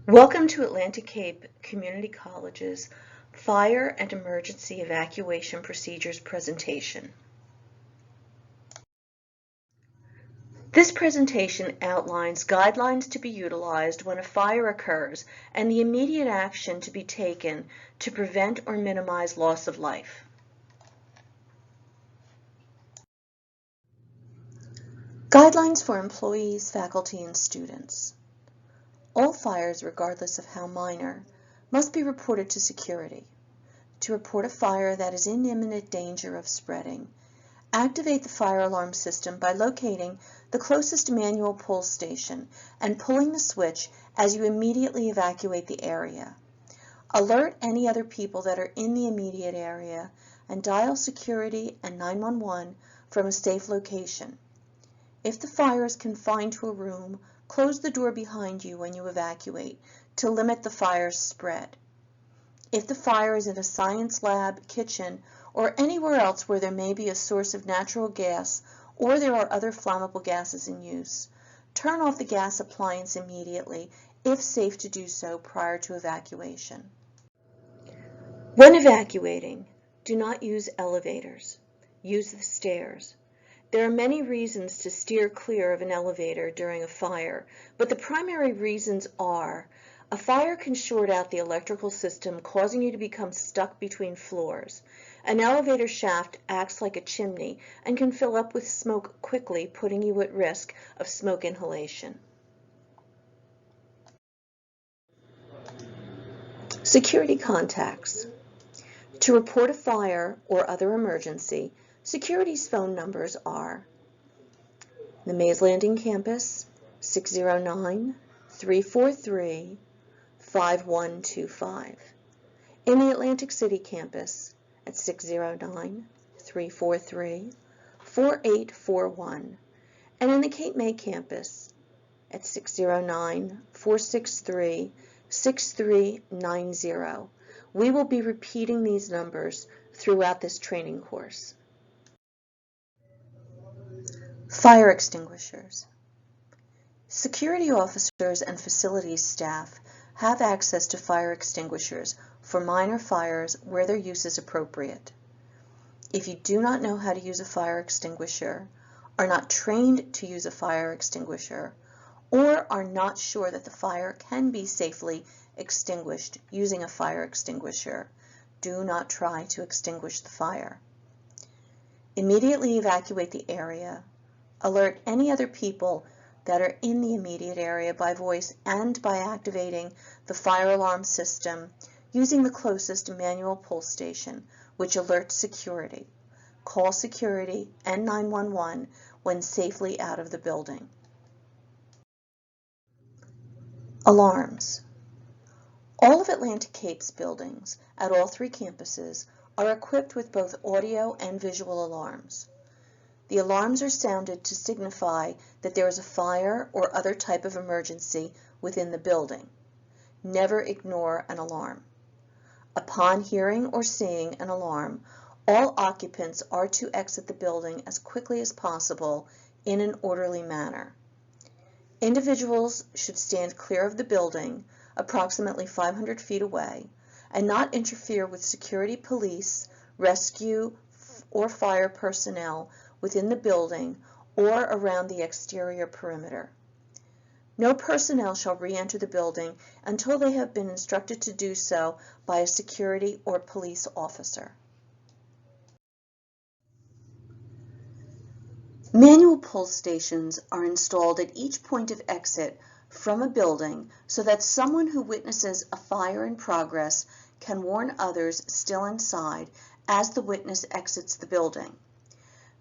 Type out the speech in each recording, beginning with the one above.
Welcome to Atlantic Cape Community College's Fire and Emergency Evacuation Procedures presentation. This presentation outlines guidelines to be utilized when a fire occurs and the immediate action to be taken to prevent or minimize loss of life. Guidelines for employees, faculty, and students. All fires, regardless of how minor, must be reported to security. To report a fire that is in imminent danger of spreading, activate the fire alarm system by locating the closest manual pull station and pulling the switch as you immediately evacuate the area. Alert any other people that are in the immediate area and dial security and 911 from a safe location. If the fire is confined to a room, close the door behind you when you evacuate to limit the fire's spread. If the fire is in a science lab, kitchen, or anywhere else where there may be a source of natural gas or there are other flammable gases in use, turn off the gas appliance immediately if safe to do so prior to evacuation. When evacuating, do not use elevators. Use the stairs. There are many reasons to steer clear of an elevator during a fire, but the primary reasons are a fire can short out the electrical system, causing you to become stuck between floors. An elevator shaft acts like a chimney and can fill up with smoke quickly, putting you at risk of smoke inhalation. Security contacts. To report a fire or other emergency, security's phone numbers are the Mays Landing campus, 609-343-5125. In the Atlantic City campus at 609-343-4841. And in the Cape May campus at 609-463-6390. We will be repeating these numbers throughout this training course. Fire extinguishers. Security officers and facilities staff have access to fire extinguishers for minor fires where their use is appropriate. If you do not know how to use a fire extinguisher, are not trained to use a fire extinguisher, or are not sure that the fire can be safely extinguished using a fire extinguisher, do not try to extinguish the fire. Immediately evacuate the area. Alert any other people that are in the immediate area by voice and by activating the fire alarm system using the closest manual pull station, which alerts security. Call security and 911 when safely out of the building. Alarms. All of Atlantic Cape's buildings at all three campuses are equipped with both audio and visual alarms. The alarms are sounded to signify that there is a fire or other type of emergency within the building. Never ignore an alarm. Upon hearing or seeing an alarm, all occupants are to exit the building as quickly as possible in an orderly manner. Individuals should stand clear of the building, approximately 500 feet away, and not interfere with security, police, rescue, or fire personnel within the building or around the exterior perimeter. No personnel shall re-enter the building until they have been instructed to do so by a security or police officer. Manual pull stations are installed at each point of exit from a building so that someone who witnesses a fire in progress can warn others still inside as the witness exits the building.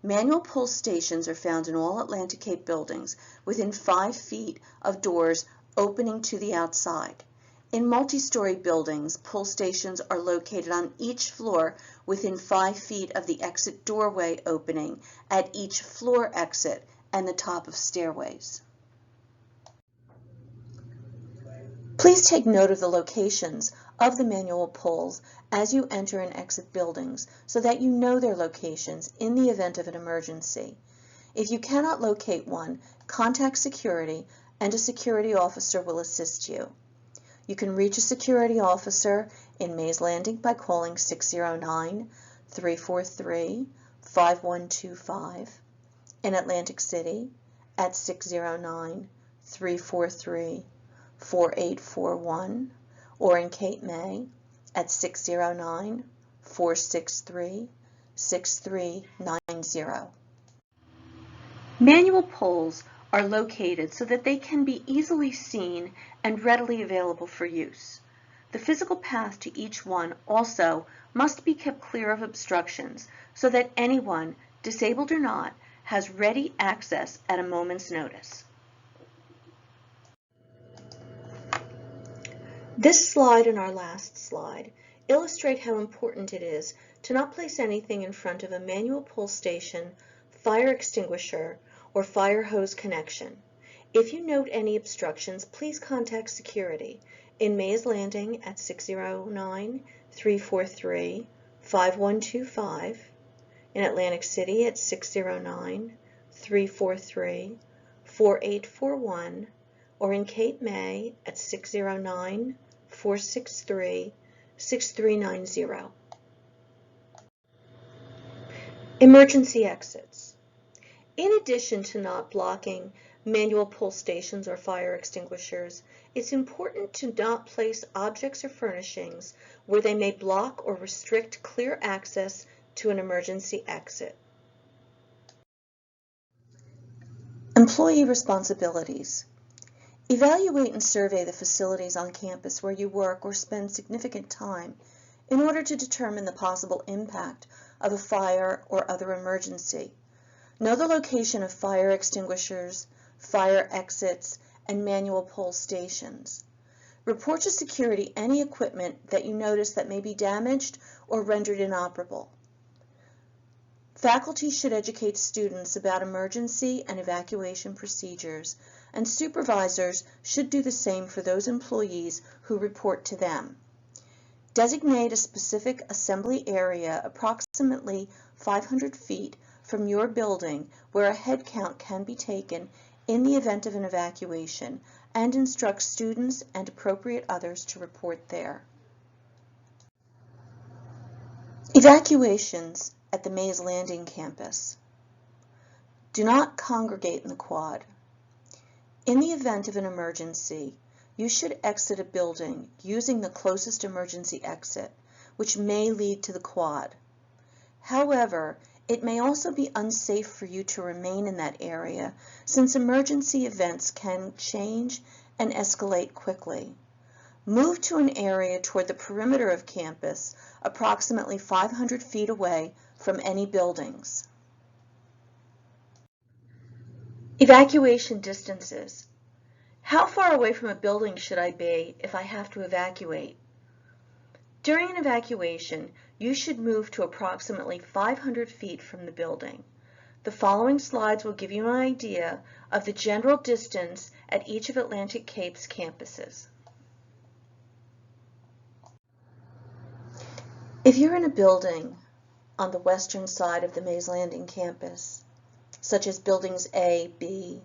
Manual pull stations are found in all Atlantic Cape buildings within 5 feet of doors opening to the outside. In multi-story buildings, pull stations are located on each floor within 5 feet of the exit doorway opening at each floor exit and the top of stairways. Please take note of the locations of the manual pulls as you enter and exit buildings so that you know their locations in the event of an emergency. If you cannot locate one, contact security and a security officer will assist you. You can reach a security officer in Mays Landing by calling 609-343-5125, in Atlantic City at 609-343-4841, or in Cape May at 609-463-6390. Manual poles are located so that they can be easily seen and readily available for use. The physical path to each one also must be kept clear of obstructions so that anyone, disabled or not, has ready access at a moment's notice. This slide and our last slide illustrate how important it is to not place anything in front of a manual pull station, fire extinguisher, or fire hose connection. If you note any obstructions, please contact security in Mays Landing at 609-343-5125, in Atlantic City at 609-343-4841, or in Cape May at 609-463-6390. Emergency exits. In addition to not blocking manual pull stations or fire extinguishers, it's important to not place objects or furnishings where they may block or restrict clear access to an emergency exit. Employee responsibilities. Evaluate and survey the facilities on campus where you work or spend significant time in order to determine the possible impact of a fire or other emergency. Know the location of fire extinguishers, fire exits, and manual pull stations. Report to security any equipment that you notice that may be damaged or rendered inoperable. Faculty should educate students about emergency and evacuation procedures, and supervisors should do the same for those employees who report to them. Designate a specific assembly area approximately 500 feet from your building where a head count can be taken in the event of an evacuation, and instruct students and appropriate others to report there. Evacuations at the Mays Landing campus. Do not congregate in the quad. In the event of an emergency, you should exit a building using the closest emergency exit, which may lead to the quad. However, it may also be unsafe for you to remain in that area since emergency events can change and escalate quickly. Move to an area toward the perimeter of campus, approximately 500 feet away from any buildings. Evacuation distances. How far away from a building should I be if I have to evacuate? During an evacuation, you should move to approximately 500 feet from the building. The following slides will give you an idea of the general distance at each of Atlantic Cape's campuses. If you're in a building on the western side of the Mays Landing campus, such as buildings A, B,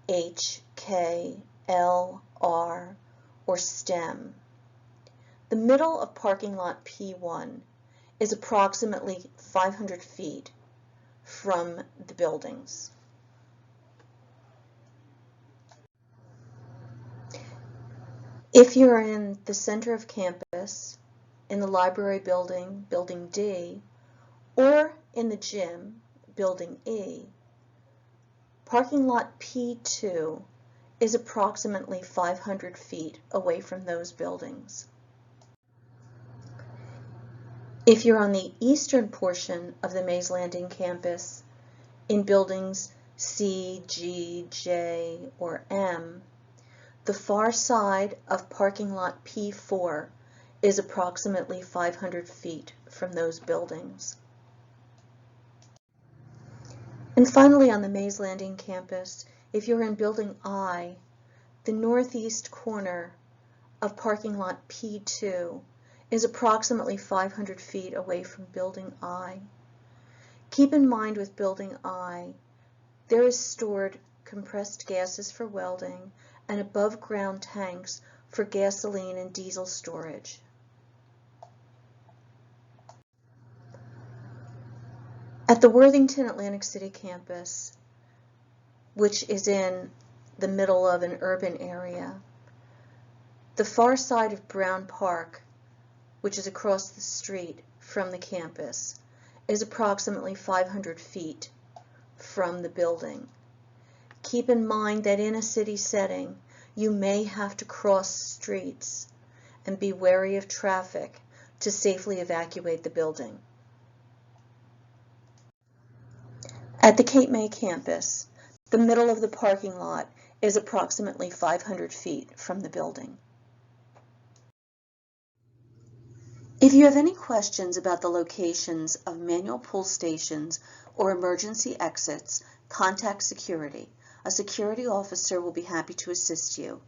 H, K, L, R, or STEM, the middle of parking lot P1 is approximately 500 feet from the buildings. If you're in the center of campus, in the library building, building D, or in the gym, building E, parking lot P2 is approximately 500 feet away from those buildings. If you're on the eastern portion of the Mays Landing campus, in buildings C, G, J, or M, the far side of parking lot P4 is approximately 500 feet from those buildings. And finally, on the Mays Landing campus, if you're in building I, the northeast corner of parking lot P2 is approximately 500 feet away from building I. Keep in mind with building I, there is stored compressed gases for welding and above ground tanks for gasoline and diesel storage. At the Worthington Atlantic City campus, which is in the middle of an urban area, the far side of Brown Park, which is across the street from the campus, is approximately 500 feet from the building. Keep in mind that in a city setting, you may have to cross streets and be wary of traffic to safely evacuate the building. At the Cape May campus, the middle of the parking lot is approximately 500 feet from the building. If you have any questions about the locations of manual pull stations or emergency exits, contact security. A security officer will be happy to assist you.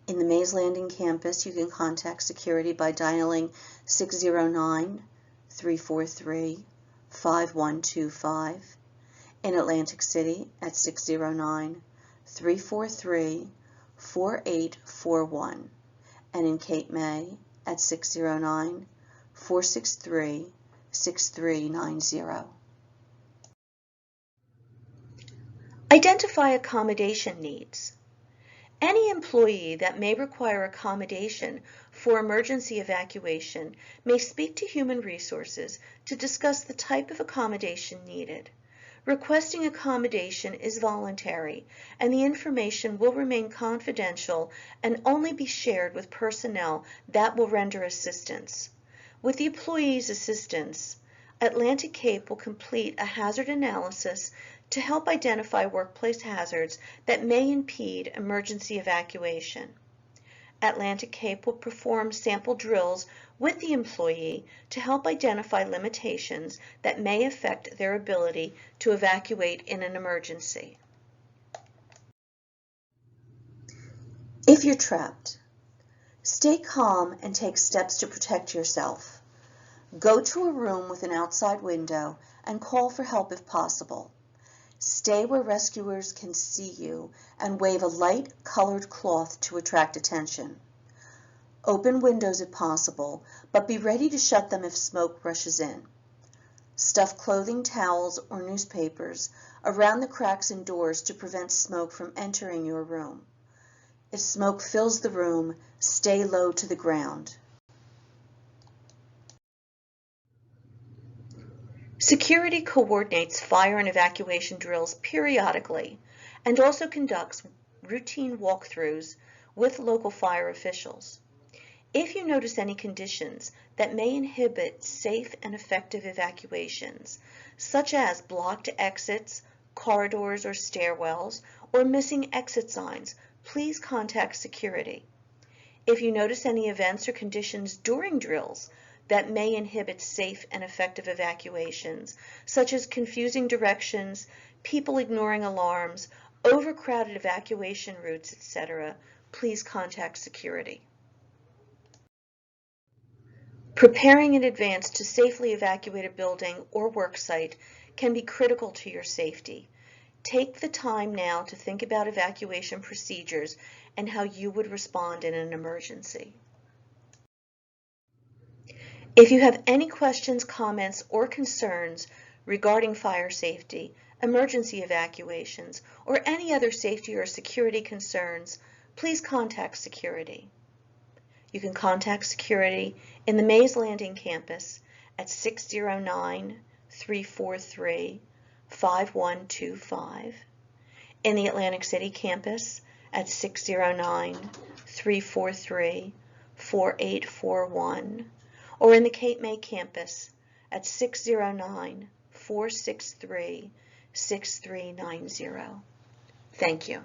In the Mays Landing campus, you can contact security by dialing 609-343-5125. In Atlantic City at 609-343-4841. And in Cape May at 609-463-6390. Identify accommodation needs. Any employee that may require accommodation for emergency evacuation may speak to Human Resources to discuss the type of accommodation needed. Requesting accommodation is voluntary, and the information will remain confidential and only be shared with personnel that will render assistance. With the employee's assistance, Atlantic Cape will complete a hazard analysis to help identify workplace hazards that may impede emergency evacuation. Atlantic Cape will perform sample drills with the employee to help identify limitations that may affect their ability to evacuate in an emergency. If you're trapped, stay calm and take steps to protect yourself. Go to a room with an outside window and call for help if possible. Stay where rescuers can see you and wave a light colored cloth to attract attention. Open windows if possible, but be ready to shut them if smoke rushes in. Stuff clothing, towels, or newspapers around the cracks in doors to prevent smoke from entering your room. If smoke fills the room, stay low to the ground. Security coordinates fire and evacuation drills periodically and also conducts routine walkthroughs with local fire officials. If you notice any conditions that may inhibit safe and effective evacuations, such as blocked exits, corridors or stairwells, or missing exit signs, please contact security. If you notice any events or conditions during drills that may inhibit safe and effective evacuations, such as confusing directions, people ignoring alarms, overcrowded evacuation routes, etc., please contact security. Preparing in advance to safely evacuate a building or work site can be critical to your safety. Take the time now to think about evacuation procedures and how you would respond in an emergency. If you have any questions, comments, or concerns regarding fire safety, emergency evacuations, or any other safety or security concerns, please contact security. You can contact security in the Mays Landing campus at 609-343-5125, in the Atlantic City campus at 609-343-4841, or in the Cape May campus at 609-463-6390. Thank you.